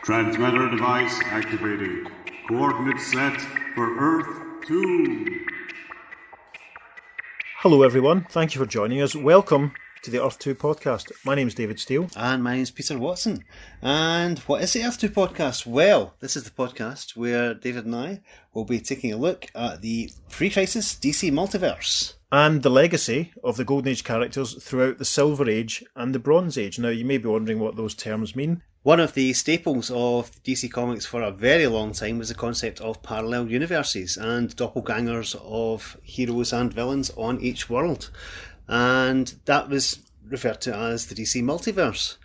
Transmitter device activated. Coordinates set for Earth 2. Hello everyone, thank you for joining us. Welcome to the Earth 2 podcast. My name's David Steele. And my name's Peter Watson. And what is the Earth 2 podcast? Well, this is the podcast where David and I will be taking a look at the pre-crisis DC Multiverse. And the legacy of the Golden Age characters throughout the Silver Age and the Bronze Age. Now, you may be wondering what those terms mean. One of the staples of DC Comics for a very long time was the concept of parallel universes and doppelgangers of heroes and villains on each world. And that was referred to as the DC Multiverse.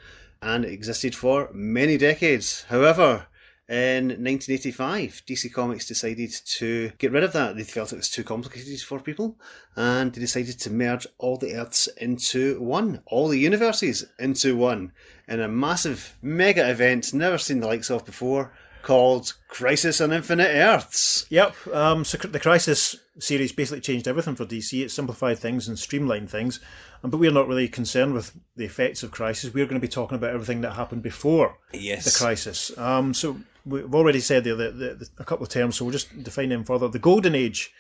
And it existed for many decades. However, in 1985, DC Comics decided to get rid of that. They felt it was too complicated for people, and they decided to merge all the Earths into one, all the universes into one, in a massive mega event never seen the likes of before, called Crisis on Infinite Earths. Yep, so the Crisis series basically changed everything for DC. It simplified things and streamlined things, but we're not really concerned with the effects of Crisis. We're going to be talking about everything that happened before the Crisis. So we've already said there a couple of terms, so we'll just define them further. The Golden Age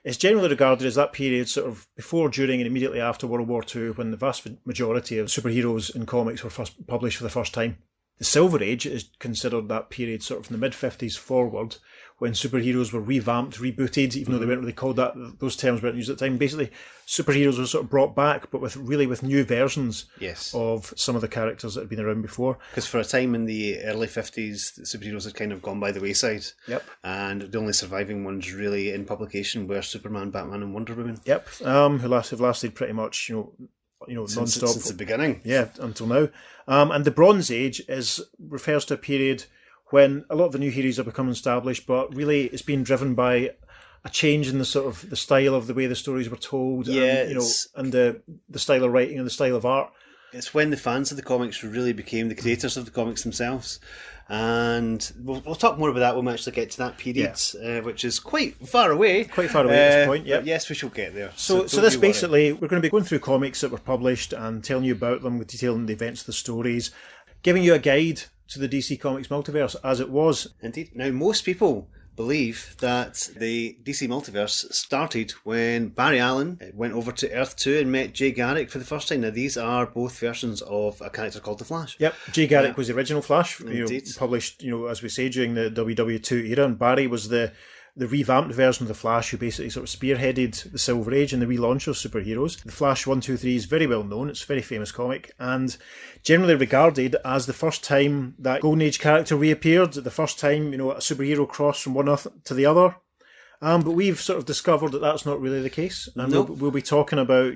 is generally regarded as that period sort of before, during and immediately after World War II, when the vast majority of superheroes in comics were first published for the first time. The Silver Age is considered that period sort of from the mid-50s forward, when superheroes were revamped, rebooted, even though they weren't really called that, those terms weren't used at the time. Basically, superheroes were sort of brought back, but with new versions of some of the characters that had been around before. Because for a time in the early 50s, the superheroes had kind of gone by the wayside. Yep. And the only surviving ones really in publication were Superman, Batman and Wonder Woman. Yep, who have lasted pretty much, non-stop. Since the beginning. Yeah, until now. And the Bronze Age refers to a period when a lot of the new heroes have become established, but really it's been driven by a change in the sort of the style of the way the stories were told, and the style of writing and the style of art. It's when the fans of the comics really became the creators of the comics themselves. And we'll talk more about that when we actually get to that period, which is quite far away. Quite far away at this point, yeah. Yes, we shall get there. So this basically, we're going to be going through comics that were published and telling you about them, detailing the events of the stories, giving you a guide to the DC Comics multiverse as it was. Indeed. Now, most people believe that the DC Multiverse started when Barry Allen went over to Earth 2 and met Jay Garrick for the first time. Now, these are both versions of a character called The Flash. Yep, Jay Garrick was the original Flash, Indeed. Published, as we say, during the WW2 era, and Barry was the revamped version of The Flash, who basically sort of spearheaded the Silver Age and the relaunch of superheroes. The Flash 123 is very well known. It's a very famous comic and generally regarded as the first time that Golden Age character reappeared, the first time, a superhero crossed from one Earth to the other. But we've sort of discovered that that's not really the case. And we'll be talking about,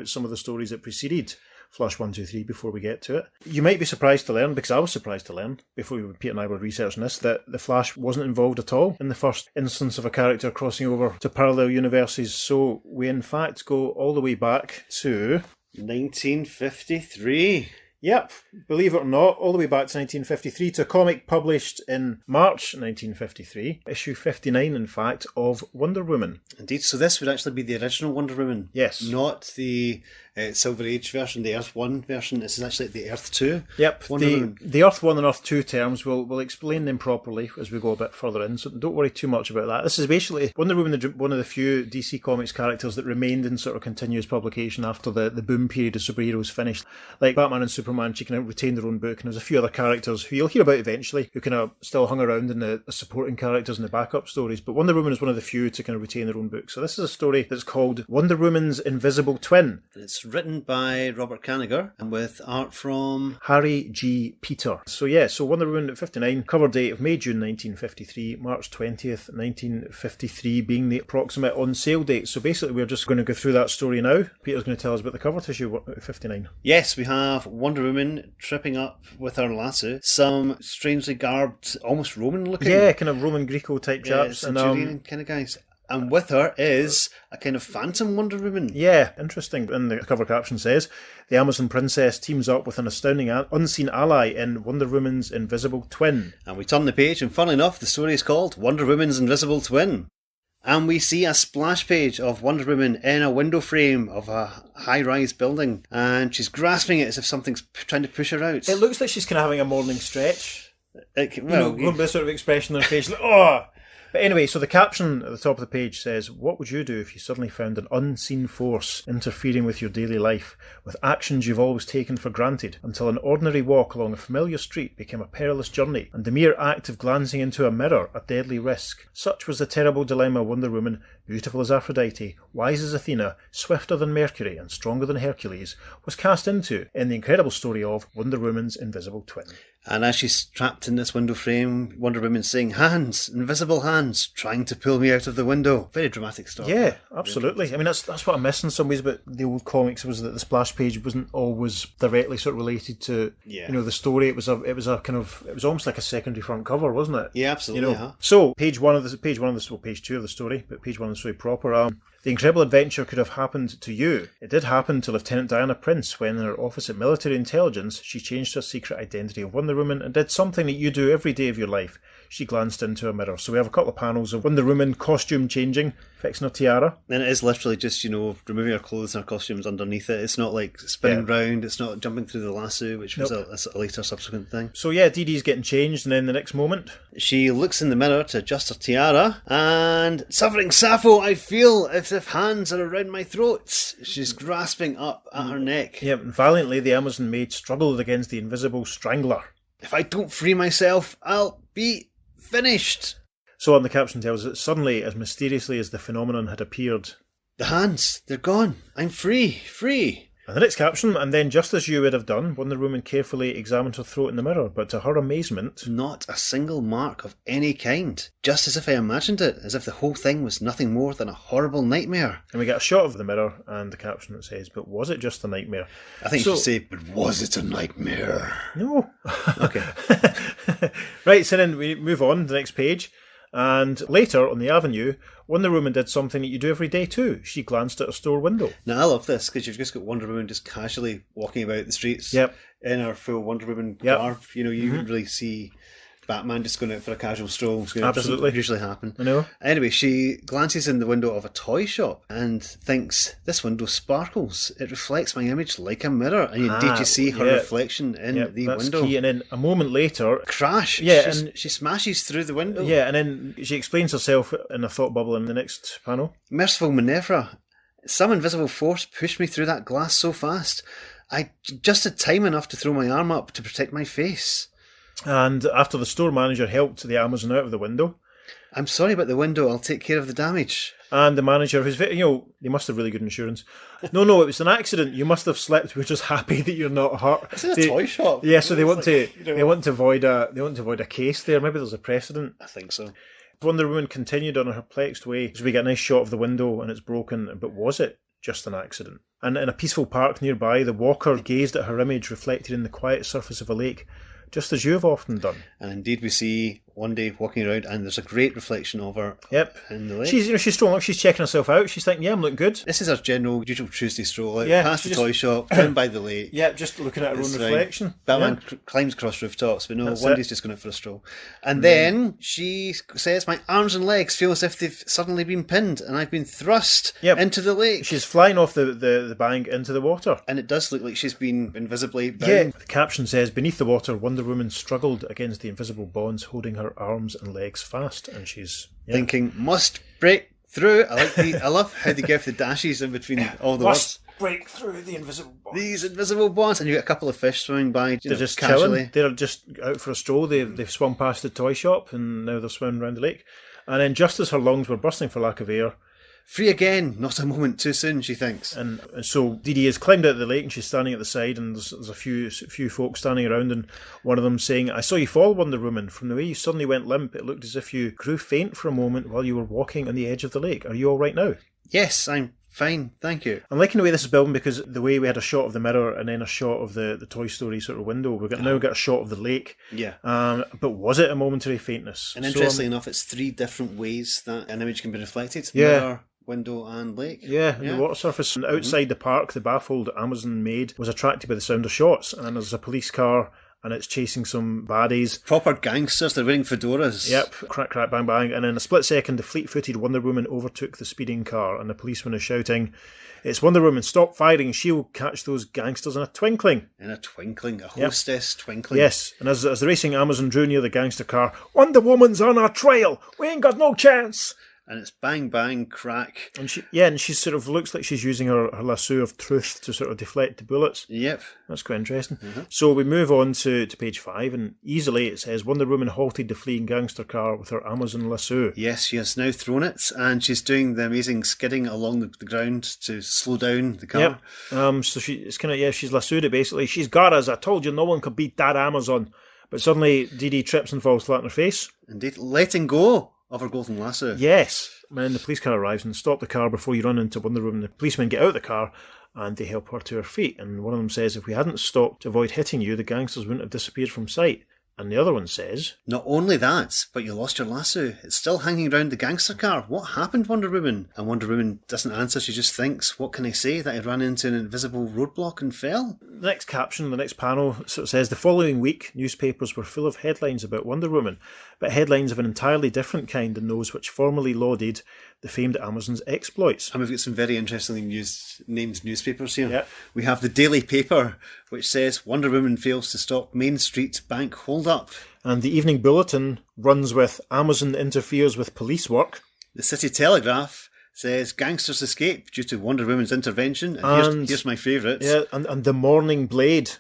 some of the stories that preceded Flash 123 before we get to it. You might be surprised to learn, because I was surprised to learn, before Peter and I were researching this, that the Flash wasn't involved at all in the first instance of a character crossing over to parallel universes. So we in fact go all the way back to 1953. Yep, believe it or not, all the way back to 1953 to a comic published in March 1953, issue 59, in fact, of Wonder Woman. Indeed, so this would actually be the original Wonder Woman. Yes. Not the Silver Age version, the Earth 1 version. This is actually the Earth 2. Yep, the Earth 1 and Earth 2 terms, we'll explain them properly as we go a bit further in, so don't worry too much about that. This is basically Wonder Woman, one of the few DC Comics characters that remained in sort of continuous publication after the boom period of superheroes finished. Like Batman and Superman, she kind of retained their own book, and there's a few other characters who you'll hear about eventually who kind of still hung around in the supporting characters and the backup stories, but Wonder Woman is one of the few to kind of retain their own book. So this is a story that's called Wonder Woman's Invisible Twin. It's written by Robert Kanigher and with art from Harry G. Peter. So Wonder Woman at 59, cover date of May-June 1953, March 20th, 1953 being the approximate on-sale date. So basically we're just going to go through that story now. Peter's going to tell us about the cover tissue at 59. Yes, we have Wonder Woman tripping up with her lasso, some strangely garbed, almost Roman looking. Yeah, kind of Roman Greco type chaps. Centurion kind of guys. And with her is a kind of phantom Wonder Woman. Yeah, interesting. And the cover caption says, the Amazon Princess teams up with an astounding unseen ally in Wonder Woman's Invisible Twin. And we turn the page, and funnily enough, the story is called Wonder Woman's Invisible Twin. And we see a splash page of Wonder Woman in a window frame of a high-rise building. And she's grasping it as if something's trying to push her out. It looks like she's kind of having a morning stretch. Well, With this sort of expression on their face, like, oh! But anyway, so the caption at the top of the page says, "What would you do if you suddenly found an unseen force interfering with your daily life, with actions you've always taken for granted, until an ordinary walk along a familiar street became a perilous journey, and the mere act of glancing into a mirror a deadly risk? Such was the terrible dilemma Wonder Woman, beautiful as Aphrodite, wise as Athena, swifter than Mercury, and stronger than Hercules, was cast into in the incredible story of Wonder Woman's Invisible Twin." And as she's trapped in this window frame, Wonder Woman's saying, "Hands, invisible hands, trying to pull me out of the window." Very dramatic stuff. Yeah, absolutely. I mean, that's what I miss in some ways about the old comics, was that the splash page wasn't always directly sort of related to the story. It was almost like a secondary front cover, wasn't it? Yeah, absolutely. So page two of the story, but page one of the story proper. The incredible adventure could have happened to you. It did happen to Lieutenant Diana Prince when, in her office at Military Intelligence, she changed her secret identity of Wonder Woman and did something that you do every day of your life. She glanced into a mirror. So we have a couple of panels of Wonder Woman costume changing, fixing her tiara. And it is literally just, removing her clothes and her costumes underneath it. It's not like spinning round, it's not jumping through the lasso, which was a later subsequent thing. So yeah, Dee Dee's getting changed, and then the next moment, she looks in the mirror to adjust her tiara, and suffering Sappho, I feel as if hands are around my throat. She's grasping up at her neck. Yep, and valiantly the Amazon maid struggled against the invisible strangler. "If I don't free myself, I'll be finished." So on the caption tells us, suddenly, as mysteriously as the phenomenon had appeared, "The hands, they're gone. I'm free. And the next caption, and then just as you would have done, Wonder Woman carefully examined her throat in the mirror, but to her amazement, not a single mark of any kind. Just as if I imagined it, as if the whole thing was nothing more than a horrible nightmare." And we get a shot of the mirror and the caption that says, "But was it just a nightmare?" I think you should say, "But was it a nightmare?" No. Okay. Right, so then we move on to the next page. And later on the avenue, Wonder Woman did something that you do every day too. She glanced at a store window. Now I love this because you've just got Wonder Woman just casually walking about the streets in her full Wonder Woman garb. You wouldn't really see Batman just going out for a casual stroll. Absolutely. It doesn't usually happen. I know. Anyway, she glances in the window of a toy shop and thinks, "This window sparkles. It reflects my image like a mirror." And indeed you see her reflection in the that's window. Key. And then a moment later, crash. And she smashes through the window. Yeah, and then she explains herself in a thought bubble in the next panel. "Merciful Minerva. Some invisible force pushed me through that glass so fast. I just had time enough to throw my arm up to protect my face." And after the store manager helped the Amazon out of the window, "I'm sorry about the window, I'll take care of the damage." And the manager, who's they must have really good insurance. No, it was an accident. You must have slipped. We're just happy that you're not hurt. It's in a toy shop. Yeah, so they want to avoid a case there. Maybe there's a precedent. I think so. Wonder Woman continued on her perplexed way. So we get a nice shot of the window and it's broken. But was it just an accident? And in a peaceful park nearby, the walker gazed at her image reflected in the quiet surface of a lake, just as you have often done. And indeed we see one day walking around and there's a great reflection of her in the lake. She's strolling up, she's checking herself out, she's thinking, yeah, I'm looking good. This is our usual Tuesday stroll out, past the toy shop, down by the lake. Yeah, just looking at her own reflection. Batman climbs across rooftops, but no, one day's just going out for a stroll. And then she says, "My arms and legs feel as if they've suddenly been pinned and I've been thrust into the lake." She's flying off the bank into the water. And it does look like she's been invisibly bound. Yeah, the caption says, "Beneath the water, Wonder Woman struggled against the invisible bonds holding her arms and legs fast," and she's thinking, "Must break through." I love how they give the dashes in between all the words. Break through the invisible bonds. These invisible bonds, and you get a couple of fish swimming by. They're just casually chilling. They're just out for a stroll. They've swum past the toy shop, and now they're swimming around the lake. And then, just as her lungs were bursting for lack of air, free again, not a moment too soon, she thinks. And so Dee Dee has climbed out of the lake and she's standing at the side, and there's a few folk standing around, and one of them saying, "I saw you fall, Wonder Woman. From the way you suddenly went limp, it looked as if you grew faint for a moment while you were walking on the edge of the lake. Are you all right now?" "Yes, I'm fine, thank you." I'm liking the way this is building, because the way we had a shot of the mirror and then a shot of the Toy Story sort of window, now we've got a shot of the lake. Yeah. But was it a momentary faintness? And interestingly enough, it's three different ways that an image can be reflected. Yeah. Mirror, window and lake. Yeah, the water surface. And outside the park, the baffled Amazon maid was attracted by the sound of shots, and there's a police car and it's chasing some baddies. Proper gangsters, they're wearing fedoras. Yep, crack, crack, bang, bang. And in a split second, the fleet-footed Wonder Woman overtook the speeding car, and the policeman is shouting, "It's Wonder Woman, stop firing, she'll catch those gangsters in a twinkling." In a twinkling, a hostess twinkling. Yes, and as the racing Amazon drew near the gangster car, "Wonder Woman's on our trail, we ain't got no chance." And it's bang, bang, crack. And she sort of looks like she's using her lasso of truth to sort of deflect the bullets. Yep. That's quite interesting. So we move on to page 5, and easily it says, "Wonder Woman halted the fleeing gangster car with her Amazon lasso." Yes, she has now thrown it, and she's doing the amazing skidding along the ground to slow down the car. Yep. So she's lassoed it basically. "She's got us. I told you no one could beat that Amazon." But suddenly Dee Dee trips and falls flat on her face. Indeed, letting go of her golden lasso. Yes. And then the police car arrives and stop the car before you run into Wonder Woman. The policemen get out of the car and they help her to her feet. And one of them says, "If we hadn't stopped to avoid hitting you, the gangsters wouldn't have disappeared from sight." And the other one says, "Not only that, but you lost your lasso. It's still hanging around the gangster car. What happened, Wonder Woman?" And Wonder Woman doesn't answer. She just thinks, what can I say? That I ran into an invisible roadblock and fell? The next caption, the next panel, sort of says, "The following week, newspapers were full of headlines about Wonder Woman, but headlines of an entirely different kind than those which formerly lauded the famed Amazon's exploits." And we've got some very interestingly named newspapers here. Yep. We have the Daily Paper, which says, "Wonder Woman fails to stop Main Street bank hold-up." And the Evening Bulletin runs with, "Amazon interferes with police work." The City Telegraph says, "Gangsters escape due to Wonder Woman's intervention." And here's my favourite. Yeah, and the Morning Blade,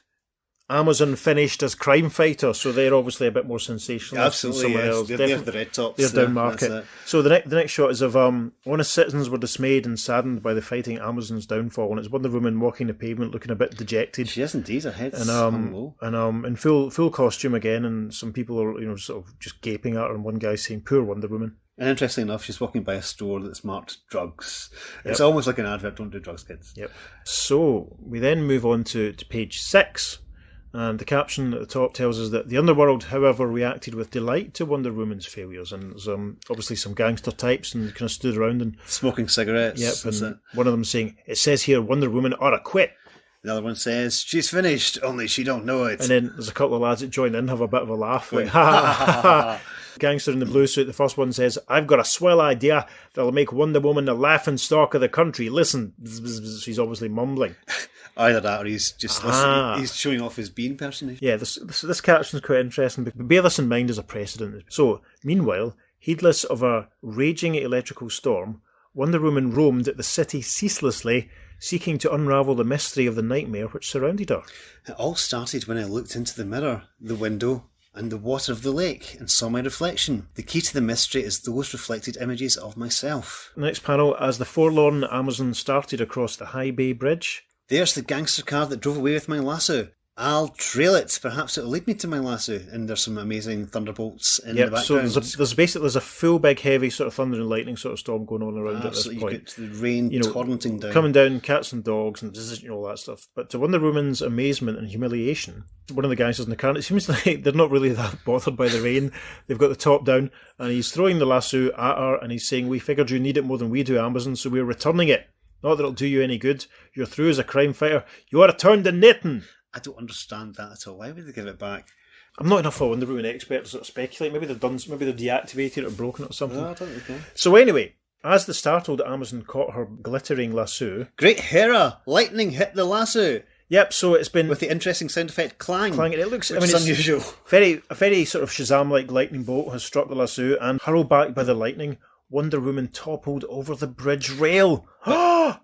"Amazon finished as crime fighter." So they're obviously a bit more sensational. Absolutely, yes. They're the red tops. They're down market. So the next shot is of honest citizens were dismayed and saddened by the fighting Amazon's downfall, and it's Wonder Woman walking the pavement looking a bit dejected. She is indeed. Her head's and in full costume again, and some people are sort of just gaping at her, and one guy saying, "Poor Wonder Woman." And interestingly enough, she's walking by a store that's marked drugs. It's almost like an advert, "Don't do drugs, kids." Yep. So we then move on to page 6. And the caption at the top tells us that the underworld, however, reacted with delight to Wonder Woman's failures. And there's obviously some gangster types and kind of stood around and smoking cigarettes. Yep, and one of them saying, "It says here, Wonder Woman ought to quit." The other one says, "She's finished, only she don't know it." And then there's a couple of lads that join in, have a bit of a laugh. Like, ha ha ha ha. Gangster in the blue suit, the first one says, "I've got a swell idea that'll make Wonder Woman the laughing stock of the country. Listen." She's obviously mumbling. Either that or he's just listening. He's showing off his Bean impersonation. Yeah, this caption is quite interesting, but bear this in mind as a precedent. So, meanwhile, heedless of a raging electrical storm, Wonder Woman roamed the city ceaselessly, seeking to unravel the mystery of the nightmare which surrounded her. It all started when I looked into the mirror, the window, and the water of the lake, and saw my reflection. The key to the mystery is those reflected images of myself. Next panel, as the forlorn Amazon started across the High Bay Bridge. There's the gangster car that drove away with my lasso. I'll trail it. Perhaps it'll lead me to my lasso. And there's some amazing thunderbolts in the background. So there's a full big heavy sort of thunder and lightning sort of storm going on around at this point. You get the rain torrenting down. Coming down, cats and dogs and all that stuff. But to Wonder Woman's amazement and humiliation, one of the guys in the car, it seems like they're not really that bothered by the rain. They've got the top down and he's throwing the lasso at her and he's saying, "We figured you need it more than we do, Amazon, so we're returning it. Not that it'll do you any good. You're through as a crime fighter. You ought to turn the knitting." I don't understand that at all. Why would they give it back? I'm not enough of a Wonder Woman expert to sort of speculate. Maybe they've deactivated it or broken it or something. No, I don't think so. So anyway, as the startled Amazon caught her glittering lasso... Great Hera! Lightning hit the lasso! Yep, so it's been... with the interesting sound effect clang. Clang. It looks... It's unusual. A very sort of Shazam-like lightning bolt has struck the lasso and hurled back by the lightning, Wonder Woman toppled over the bridge rail.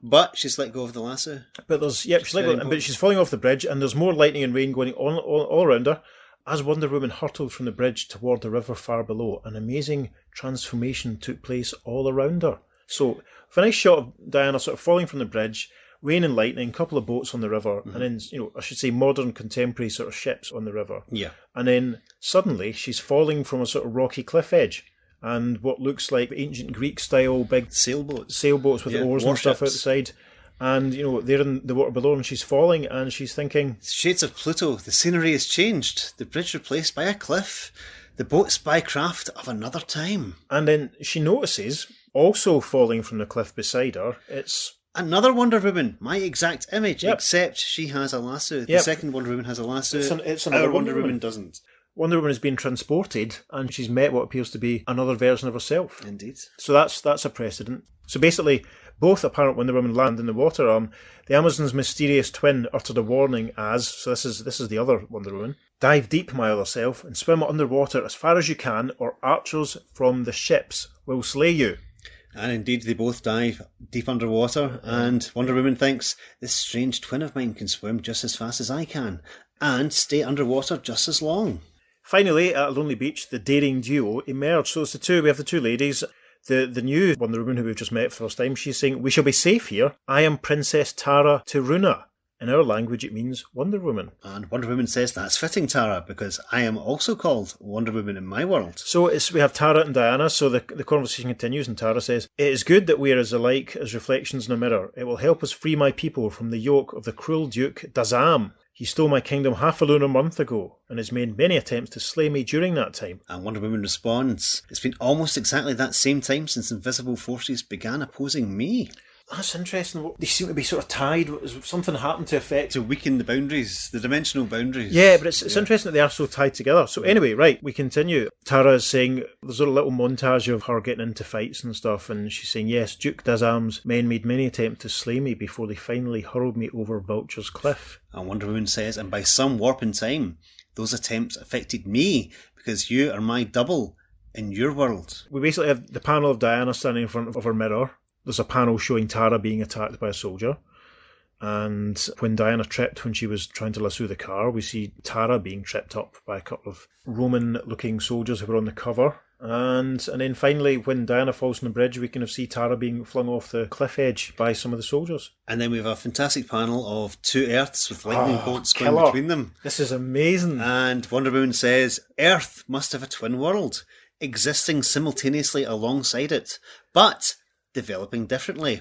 But she's let go of the lasso. But she's falling off the bridge, and there's more lightning and rain going on all around her. As Wonder Woman hurtled from the bridge toward the river far below, an amazing transformation took place all around her. So, a nice shot of Diana sort of falling from the bridge, rain and lightning, couple of boats on the river, and then, I should say modern contemporary sort of ships on the river. Yeah. And then suddenly she's falling from a sort of rocky cliff edge. And what looks like ancient Greek style big sailboats with oars and stuff out the side. And, they're in the water below and she's falling and she's thinking... Shades of Pluto, the scenery has changed. The bridge replaced by a cliff. The boat spycraft of another time. And then she notices, also falling from the cliff beside her, it's... another Wonder Woman, my exact image, Yep. except she has a lasso. The Yep. second Wonder Woman has a lasso. It's another Our Wonder Wonder Woman Woman. doesn't. Wonder Woman has been transported, and she's met what appears to be another version of herself. Indeed. So that's a precedent. So basically, both apparent Wonder Woman land in the water. The Amazon's mysterious twin uttered a warning so this is the other Wonder Woman. Dive deep, my other self, and swim underwater as far as you can, or archers from the ships will slay you. And indeed, they both dive deep underwater, and Wonder Woman thinks, this strange twin of mine can swim just as fast as I can, and stay underwater just as long. Finally, at a lonely beach, the daring duo emerge. So we have the two ladies. The new Wonder Woman who we've just met for the first time, she's saying, we shall be safe here. I am Princess Tara Tiruna. In our language, it means Wonder Woman. And Wonder Woman says, that's fitting, Tara, because I am also called Wonder Woman in my world. So we have Tara and Diana, so the conversation continues, and Tara says, it is good that we are as alike as reflections in a mirror. It will help us free my people from the yoke of the cruel Duke Dazam. He stole my kingdom half a lunar month ago, and has made many attempts to slay me during that time. And Wonder Woman responds, it's been almost exactly that same time since invisible forces began opposing me. That's interesting. They seem to be sort of tied. Something happened to affect... To weaken the boundaries, the dimensional boundaries. Yeah, but it's interesting that they are so tied together. So anyway, right, we continue. Tara is saying, there's a little montage of her getting into fights and stuff, and she's saying, yes, Duke Dazam's men made many attempts to slay me before they finally hurled me over Vulture's cliff. And Wonder Woman says, and by some warp in time, those attempts affected me, because you are my double in your world. We basically have the panel of Diana standing in front of her mirror. There's a panel showing Tara being attacked by a soldier. And when Diana tripped when she was trying to lasso the car, we see Tara being tripped up by a couple of Roman-looking soldiers who were on the cover. And then finally, when Diana falls on the bridge, we can see Tara being flung off the cliff edge by some of the soldiers. And then we have a fantastic panel of two Earths with lightning bolts going killer. between them. This is amazing. And Wonder Woman says, Earth must have a twin world, existing simultaneously alongside it, but developing differently.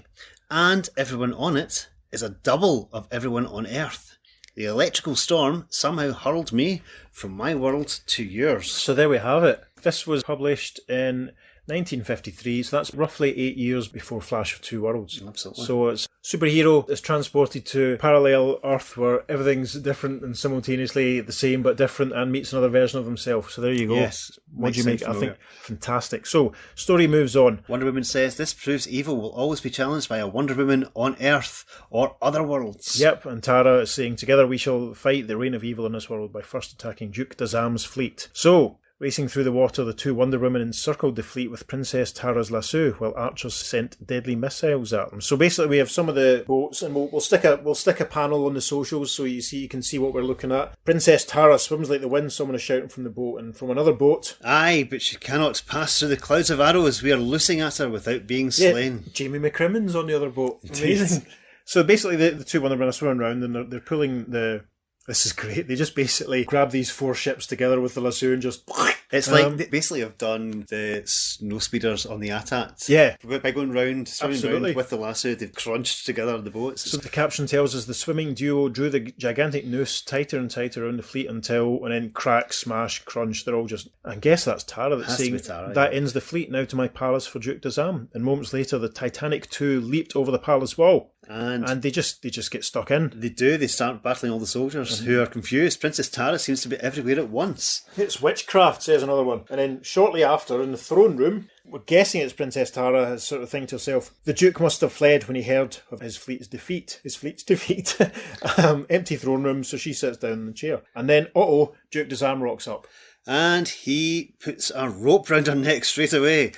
And everyone on it is a double of everyone on Earth. The electrical storm somehow hurled me from my world to yours. So there we have it. This was published in 1953, so that's roughly 8 years before Flash of Two Worlds. Absolutely. So it's superhero is transported to parallel Earth where everything's different and simultaneously the same but different, and meets another version of himself. So there you go. Yes. What do you make? I Familiar. think fantastic. So story moves on. Wonder Woman says this proves evil will always be challenged by a Wonder Woman on Earth or other worlds. Yep, and Tara is saying, together we shall fight the reign of evil in this world by first attacking Duke Dazam's fleet. So, racing through the water, the two Wonder Women encircled the fleet with Princess Tara's lasso, while archers sent deadly missiles at them. So basically we have some of the boats, and we'll stick a panel on the socials so you can see what we're looking at. Princess Tara swims like the wind, someone is shouting from the boat, and from another boat... Aye, but she cannot pass through the clouds of arrows we are loosing at her without being slain. Yeah, Jamie McCrimmon's on the other boat. Amazing. So basically the two Wonder Women are swimming around, and they're pulling the... This is great. They just basically grab these four ships together with the lasso and just... It's like they basically have done the snow speeders on the AT-AT. Yeah. By going round, swimming Absolutely. round with the lasso, they've crunched together the boats. So the caption tells us the swimming duo drew the gigantic noose tighter and tighter around the fleet until, and then crack, smash, crunch, they're all just... I guess that's Tara that's Has to saying, be Tara, that yeah. ends the fleet, now to my palace for Duke Dazam. And moments later, the Titanic 2 leaped over the palace wall. And they just get stuck in. They do. They start battling all the soldiers who are confused. Princess Tara seems to be everywhere at once. It's witchcraft, says another one. And then shortly after, in the throne room, we're guessing it's Princess Tara is sort of thinking to herself, the Duke must have fled when he heard of his fleet's defeat. Empty throne room, so she sits down in the chair. And then, Duke Dazam rocks up. And he puts a rope round her neck straight away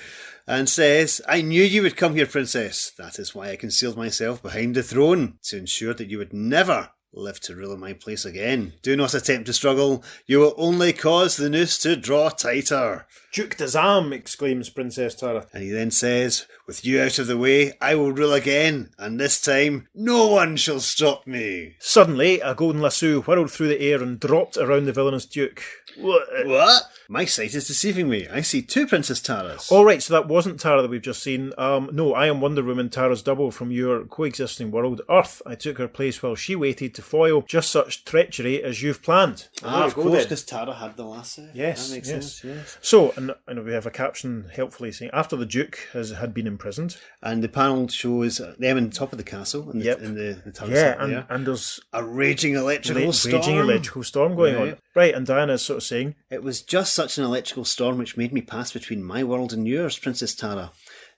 and says, I knew you would come here, Princess. That is why I concealed myself behind the throne, to ensure that you would never live to rule in my place again. Do not attempt to struggle. You will only cause the noose to draw tighter. Duke Dazam, exclaims Princess Tara. And he then says, with you out of the way, I will rule again, and this time no one shall stop me. Suddenly, a golden lasso whirled through the air and dropped around the villainous Duke. What? My sight is deceiving me. I see two Princess Taras. All right, so that wasn't Tara that we've just seen. No, I am Wonder Woman, Tara's double from your coexisting world, Earth. I took her place while she waited to foil just such treachery as you've planned. Of course, because Tara had the lasso. Yes, that makes sense. Yes. So, and we have a caption helpfully saying, after the Duke had been imprisoned. And the panel shows them on top of the castle in the turret. Yeah, and there's a raging electrical storm going on. Right, and Diana's sort of saying, it was just such an electrical storm which made me pass between my world and yours, Princess Tara.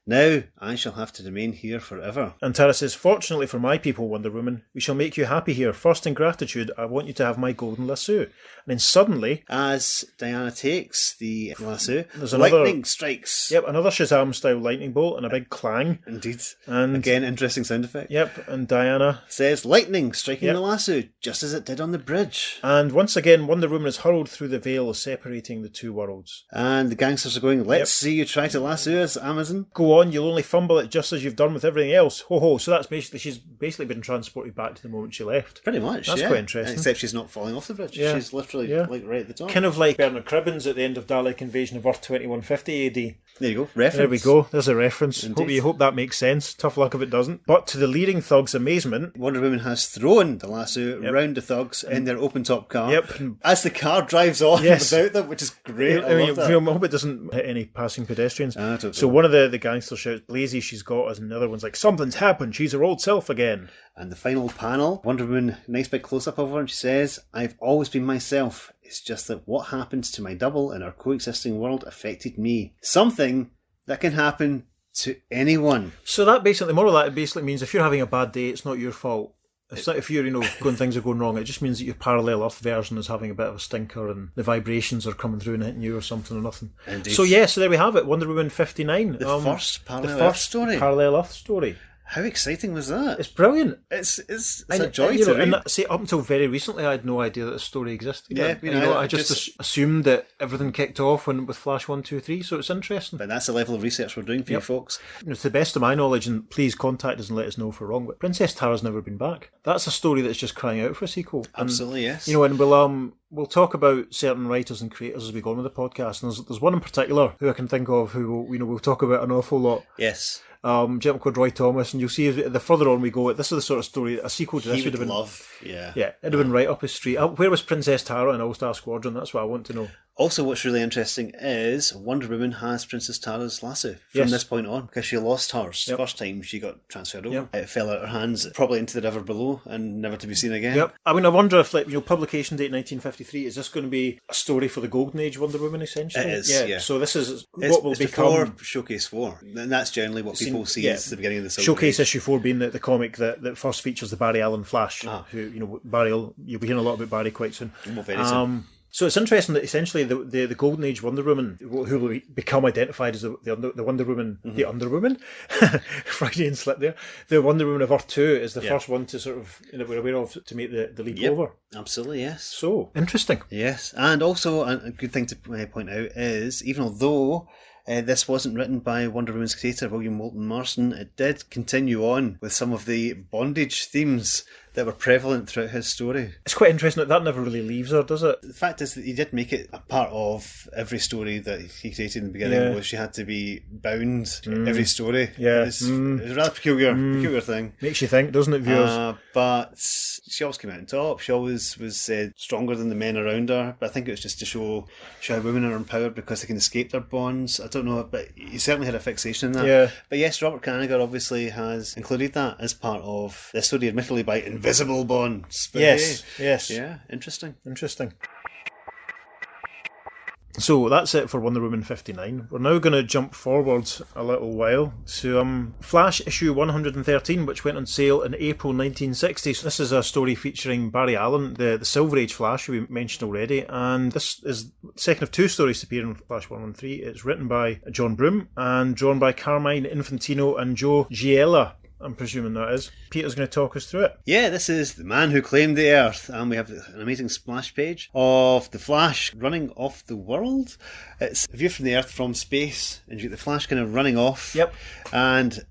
Now I shall have to remain here forever. And Tara says, fortunately for my people, Wonder Woman, we shall make you happy here. First, in gratitude, I want you to have my golden lasso. And then suddenly, as Diana takes the lasso, there's lightning strikes. Yep, another Shazam-style lightning bolt and a big clang. Indeed. And again, interesting sound effect. Yep, and Diana says, lightning striking the lasso, just as it did on the bridge. And once again, Wonder Woman is hurled through the veil separating the two worlds. And the gangsters are going, let's see you try to lasso us, Amazon. Go on, you'll only fumble it just as you've done with everything else. Ho ho. So that's she's basically been transported back to the moment she left. Pretty much. That's quite interesting. Except she's not falling off the bridge. Yeah. She's literally like right at the top. Kind of like Bernard Cribbins at the end of Dalek Invasion of Earth 2150 AD. There you go. Reference. There we go. There's a reference. Indeed. Hope that makes sense. Tough luck if it doesn't. But to the leading thug's amazement, Wonder Woman has thrown the lasso round the thugs in their open top car. Yep. As the car drives on without them, which is great. I love that. I hope it doesn't hit any passing pedestrians. So one of the gangsters shouts, Blazy, she's got us, and the other one's like, something's happened, she's her old self again. And the final panel, Wonder Woman, nice big close-up of her, and she says, I've always been myself. It's just that what happened to my double in our coexisting world affected me. Something that can happen to anyone. So that basically, more of that, it basically means if you're having a bad day, it's not your fault. It's not if you're, going things are going wrong. It just means that your parallel Earth version is having a bit of a stinker and the vibrations are coming through and hitting you or something or nothing. Indeed. So so there we have it. Wonder Woman 59. The first parallel Earth story. How exciting was that? It's brilliant. It's a joy to read. And see, up until very recently, I had no idea that the story existed. Yeah, I just assumed that everything kicked off with Flash 1, 2, 3. So it's interesting. But that's the level of research we're doing for you folks. To the best of my knowledge, and please contact us and let us know if we're wrong, but Princess Tara's never been back. That's a story that's just crying out for a sequel. Absolutely, and, yes. And we'll talk about certain writers and creators as we go on with the podcast. And there's one in particular who I can think of who we'll talk about an awful lot. Yes. Gentleman called Roy Thomas, and you'll see the further on we go, this is the sort of story, a sequel to this he would have been love. Yeah, it'd have been right up his street. Where was Princess Tara in All Star Squadron? That's what I want to know. Also, what's really interesting is Wonder Woman has Princess Tara's lasso from this point on, because she lost hers the first time she got transferred over. It fell out of her hands, probably into the river below, and never to be seen again. Yep. I mean, I wonder if, publication date 1953, is this going to be a story for the Golden Age Wonder Woman, essentially? It is, yeah. So this is what will become Showcase 4, and that's generally what people see as the beginning of the Silver Showcase Age. Issue 4 being the comic that first features the Barry Allen Flash, who, Barry, you'll be hearing a lot about Barry quite soon. Well, very soon. So it's interesting that essentially the Golden Age Wonder Woman, who will become identified as the Wonder Woman, the Underwoman, Freudian slip there, the Wonder Woman of Earth 2 is the first one to sort of, we're aware of, to make the leap over. Absolutely, yes. So, interesting. Yes, and also a good thing to point out is, even although this wasn't written by Wonder Woman's creator, William Moulton Marston, it did continue on with some of the bondage themes that were prevalent throughout his story. It's quite interesting that never really leaves her, does it? The fact is that he did make it a part of every story that he created in the beginning, was she had to be bound every story. Yeah. It's a rather peculiar thing. Makes you think, doesn't it, viewers? But she always came out on top. She always was stronger than the men around her. But I think it was just to show how women are empowered because they can escape their bonds. I don't know, but he certainly had a fixation in that. Yeah. But yes, Robert Kanigher obviously has included that as part of this story, admittedly by invisible bonds. But yes. Yeah, interesting. So that's it for Wonder Woman 59. We're now going to jump forward a little while to Flash issue 113, which went on sale in April 1960. So this is a story featuring Barry Allen, the Silver Age Flash, who we mentioned already, and this is the second of two stories to appear in Flash 113. It's written by John Broome and drawn by Carmine Infantino and Joe Giella. I'm presuming that is. Peter's going to talk us through it. Yeah, this is The Man Who Claimed the Earth, and we have an amazing splash page of the Flash running off the world. It's a view from the Earth from space, and you get the Flash kind of running off and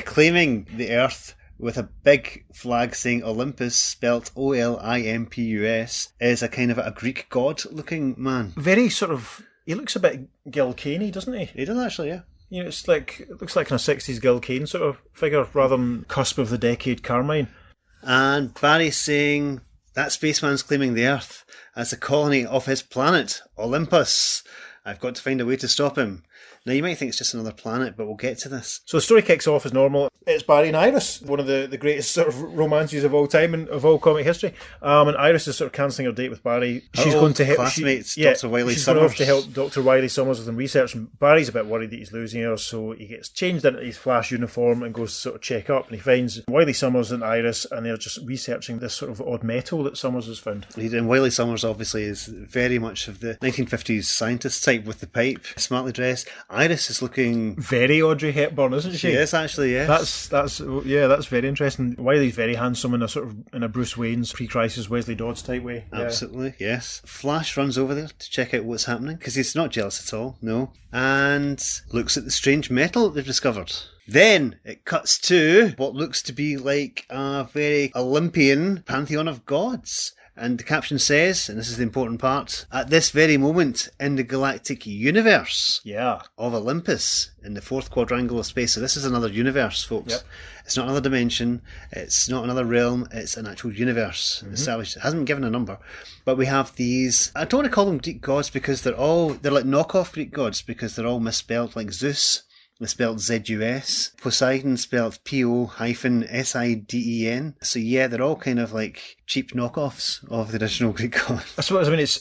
claiming the Earth with a big flag saying Olympus, spelt Olympus, is a kind of a Greek god-looking man. Very sort of... He looks a bit Gil Caney, doesn't he? He does actually, yeah. It looks like kind of 60s Gil Kane sort of figure rather than cusp of the decade Carmine. And Barry's saying that spaceman's claiming the Earth as the colony of his planet, Olympus. I've got to find a way to stop him. Now, you might think it's just another planet, but we'll get to this. So the story kicks off as normal. It's Barry and Iris, one of the greatest sort of romances of all time and of all comic history. And Iris is sort of cancelling her date with Barry. She's going to help classmates, Dr. Wiley she's Summers. Going off to help Dr. Wiley Summers with some research. And Barry's a bit worried that he's losing her, so he gets changed into his Flash uniform and goes to sort of check up. And he finds Wiley Summers and Iris, and they're just researching this sort of odd metal that Summers has found. And Wiley Summers obviously is very much of the 1950s scientist type with the pipe, smartly dressed. Iris is looking very Audrey Hepburn, isn't she? She is actually, yes. That's very interesting. Wiley's very handsome in a Bruce Wayne's pre-crisis Wesley Dodds type way. Absolutely, yes. Flash runs over there to check out what's happening because he's not jealous at all, no, and looks at the strange metal that they've discovered. Then it cuts to what looks to be like a very Olympian pantheon of gods. And the caption says, and this is the important part, at this very moment in the galactic universe of Olympus, in the fourth quadrangle of space. So this is another universe, folks. Yep. It's not another dimension. It's not another realm. It's an actual universe. Established. It hasn't been given a number. But we have these, I don't want to call them Greek gods because they're like knockoff Greek gods because they're all misspelled, like Zeus. They spelled Z-U-S. Poseidon spelled P-O-S-I-D-E-N. So yeah, they're all kind of like cheap knockoffs of the original Greek god. I suppose, is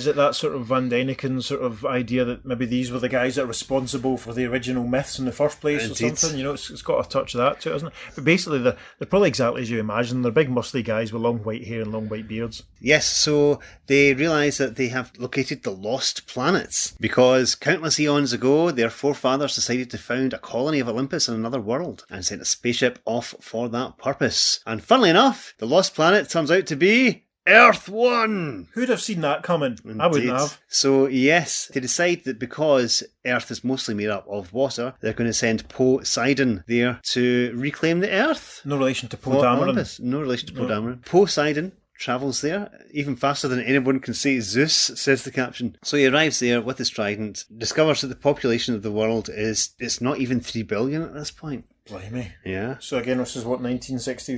it that sort of Van Deniken sort of idea that maybe these were the guys that are responsible for the original myths in the first place? Indeed. Or something? It's got a touch of that to it, hasn't it? But basically they're probably exactly as you imagine. They're big muscly guys with long white hair and long white beards. Yes, so they realise that they have located the lost planets because countless eons ago their forefathers decided to found a colony of Olympus in another world and sent a spaceship off for that purpose. And funnily enough, the lost planet turns out to be Earth 1! Who'd have seen that coming? Indeed. I wouldn't have. So yes, they decide that because Earth is mostly made up of water, they're going to send Poseidon there to reclaim the Earth. No relation to Poe Dameron. No relation to Poe Dameron. Poseidon travels there even faster than anyone can say Zeus, says the caption. So he arrives there with his trident, discovers that the population of the world it's not even 3 billion at this point. Blimey. Yeah. So again, this is what, 1960?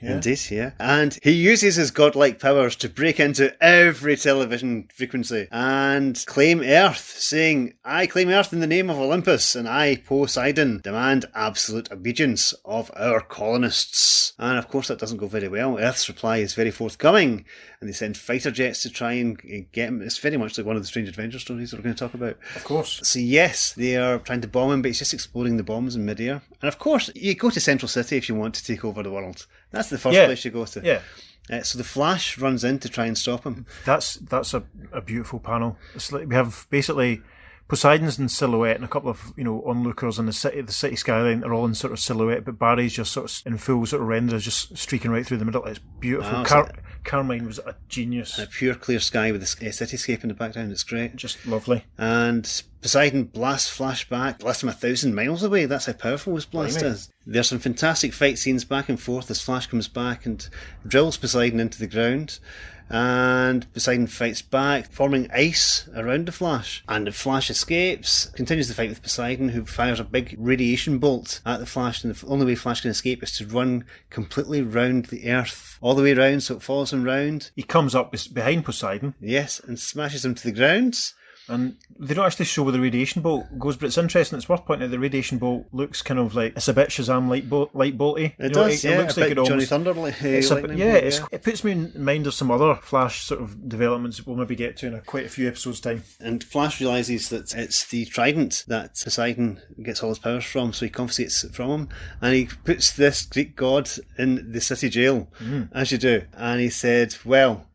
Yeah. Indeed, yeah. And he uses his godlike powers to break into every television frequency and claim Earth, saying, I claim Earth in the name of Olympus, and I, Poseidon, demand absolute obedience of our colonists. And of course that doesn't go very well. Earth's reply is very forthcoming, and they send fighter jets to try and get him. It's very much like one of the Strange Adventure stories that we're going to talk about. Of course. So yes, they are trying to bomb him, but he's just exploding the bombs in midair. And of course, you go to Central City if you want to take over the world. That's the first place you go to. Yeah. So the Flash runs in to try and stop him. That's a beautiful panel. It's like we have basically Poseidon's in silhouette and a couple of onlookers in the city skyline are all in sort of silhouette, but Barry's just sort of in full sort of render, just streaking right through the middle. It's beautiful. Carmine was a genius. A pure clear sky with the cityscape in the background. It's great. Just lovely. And Poseidon blasts Flash back, blasts him 1,000 miles away. That's how powerful his blast is. There's some fantastic fight scenes back and forth as Flash comes back and drills Poseidon into the ground. And Poseidon fights back, forming ice around the Flash. And the Flash escapes, continues the fight with Poseidon, who fires a big radiation bolt at the Flash. And the only way Flash can escape is to run completely round the Earth, all the way round, so it follows him round. He comes up behind Poseidon. Yes, and smashes him to the ground. And they don't actually show where the radiation bolt goes, but it's interesting. It's worth pointing out the radiation bolt looks kind of like, it's a bit Shazam light bolty. It does, it looks like it Johnny Thunder lightning bolt. It puts me in mind of some other Flash sort of developments we'll maybe get to in quite a few episodes' time. And Flash realises that it's the trident that Poseidon gets all his powers from, so he confiscates it from him, and he puts this Greek god in the city jail, as you do. And he said, well,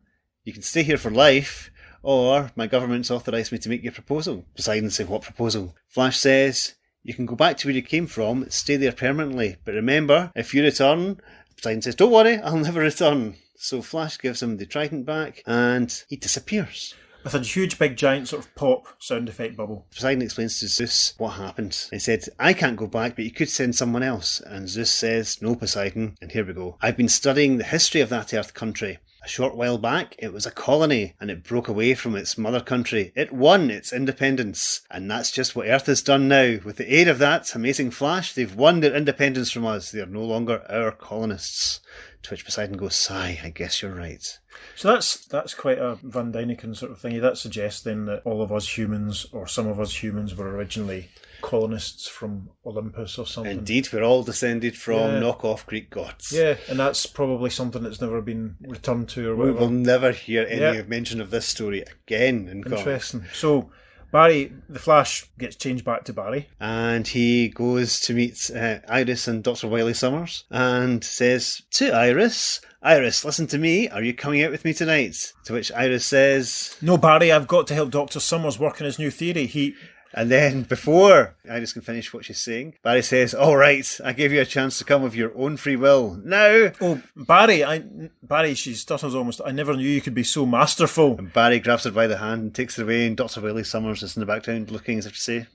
you can stay here for life, or my government's authorised me to make your proposal. Poseidon said, what proposal? Flash says, you can go back to where you came from, stay there permanently, but remember, if you return... Poseidon says, don't worry, I'll never return. So Flash gives him the trident back, and he disappears. With a huge, big, giant sort of pop sound effect bubble. Poseidon explains to Zeus what happened. He said, I can't go back, but you could send someone else. And Zeus says, no, Poseidon, and here we go. I've been studying the history of that Earth country. A short while back, it was a colony, and it broke away from its mother country. It won its independence. And that's just what Earth has done now. With the aid of that amazing Flash, they've won their independence from us. They are no longer our colonists. To which Poseidon goes, sigh, I guess you're right. So that's quite a Van Dyneken sort of thingy. That suggests then that all of us humans, or some of us humans, were originally colonists from Olympus or something. Indeed, we're all descended from knockoff Greek gods. Yeah, and that's probably something that's never been returned to or We whatever. will never hear any mention of this story again in comics. Interesting. So Barry, the Flash, gets changed back to Barry. And he goes to meet Iris and Dr. Wily Summers and says to Iris, Iris, listen to me, are you coming out with me tonight? To which Iris says, No, Barry, I've got to help Dr. Summers work on his new theory. And then before Iris can finish what she's saying, Barry says, all right, I gave you a chance to come of your own free will. Now... Oh, Barry, she stutters almost, I never knew you could be so masterful. And Barry grabs her by the hand and takes her away, and Dr. Wily Summers is in the background looking as if to say,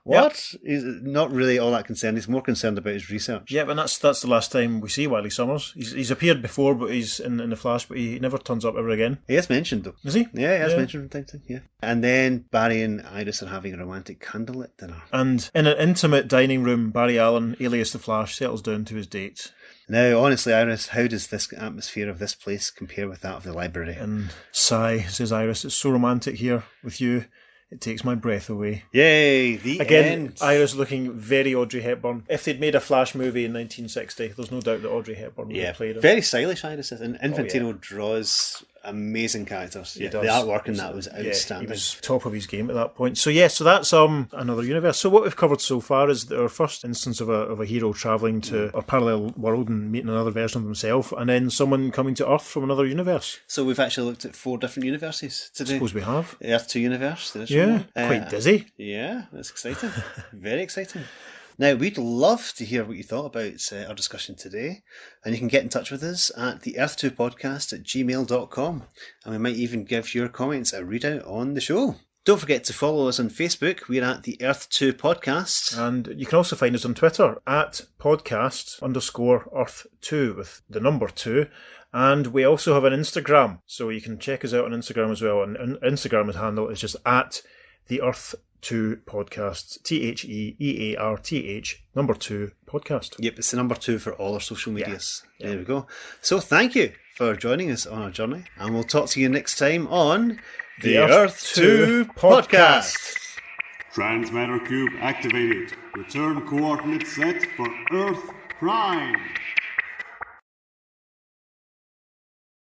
What? Yep. He's not really all that concerned. He's more concerned about his research. Yeah, but that's the last time we see Wily Summers. He's appeared before, but he's in the Flash, but he never turns up ever again. He is mentioned, though. Is he? Yeah, he has mentioned from time to time, yeah. And then Barry and Iris are having a romantic candlelit dinner. And in an intimate dining room, Barry Allen, alias the Flash, settles down to his date. Now, honestly, Iris, how does this atmosphere of this place compare with that of the library? And sigh, says Iris, it's so romantic here with you. It takes my breath away. Yay, the Again, end. Iris looking very Audrey Hepburn. If they'd made a Flash movie in 1960, there's no doubt that Audrey Hepburn would have played her. Very stylish, Iris. And Infantino draws amazing characters. The artwork in that was outstanding. He was top of his game at that point. So so that's another universe. So what we've covered so far is our first instance of a hero travelling to a parallel world and meeting another version of himself, and then someone coming to Earth from another universe. So we've actually looked at 4 different universes today. I suppose we have. The Earth 2 universe. Quite dizzy. Yeah, that's exciting. Very exciting. Now, we'd love to hear what you thought about our discussion today, and you can get in touch with us at the earth2podcast@gmail.com, and we might even give your comments a readout on the show. Don't forget to follow us on Facebook. We're at the Earth2 Podcast. And you can also find us on Twitter at podcast_Earth2 with the number 2. And we also have an Instagram, so you can check us out on Instagram as well. And Instagram's handle is just at the Earth2 Podcast, TheEarth number 2 podcast. Yep, it's the number 2 for all our social medias. Yeah. There we go. So thank you for joining us on our journey, and we'll talk to you next time on the Earth2 Podcast. Transmatter Cube activated. Return coordinates set for Earth Prime.